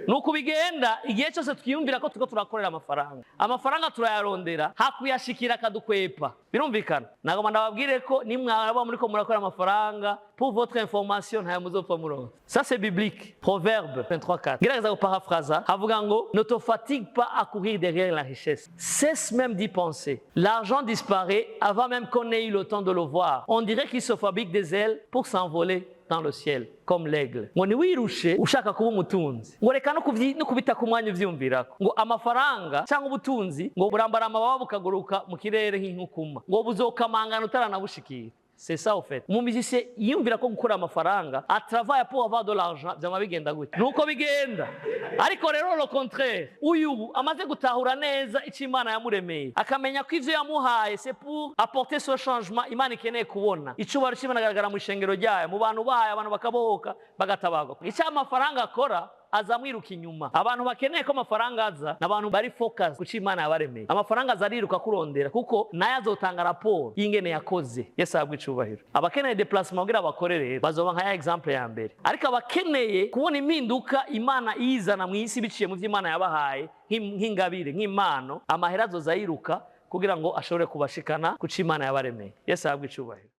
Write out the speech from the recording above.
nuko bigenda igihe cyose twiyumvira ko tuko turakorera amafaranga turayarondera hakuyashikira kadukwepa birumvikana nago ndababwire ko nimwaba muri ko murakora amafaranga pour votre information nta muzopfa murongo ça c'est biblique proverbe 23:4 gerageza ko paraphraser havuga ngo ne te fatigue pas à courir derrière la richesse cesse même d'y penser l'argent disparaît avant même qu'on ait eu le temps de le voir on dirait qu'il se fabrique des ailes pour s'envoler dans le ciel comme l'aigle ngo ni wirushe ushaka kuba umutunzi ngo reka no kubita ku mwanya uvyumvirako ngo amafaranga cyangwa ubutunzi ngo burambara amababa bukaguruka mu kirere nk'inkukuma ngo buzokamangana utaranabushikira. C'est ça au fait. Mu musicien yumvira ko gukora amafaranga a travaille pour avoir de l'argent byama bigenda gute nuko bigenda ariko rero lo contraire uyu amaze gutahura neza icyo Imana yamuremeye akamenya ko ivyo yamuhaye c'est pour apporter ce changement Imana ikeneye kubona icubaro cy'ibanagaragara mu ishengero ryayo mu bantu bahaye abantu bakabohoka bagatabaga icyo amafaranga akora azamwiruka inyuma abantu bakeneye ko amafaranga aza n'abantu bari focus ku Imana yabaremeye amafaranga azariruka kurondera kuko naye azotanga raporo y'ingene yakoze yesabwe icubahiro abakeneye déplacement kugira abakorere bazoba nka example ya mbere ariko abakeneye kubona impinduka Imana izana mu isi biciye mu vy'Imana yabahaye nk'ingabire nk'impano amahera azoza yiruka kugira ngo ashobore kubashikana ku Imana yabaremeye yesabwe icubahiro.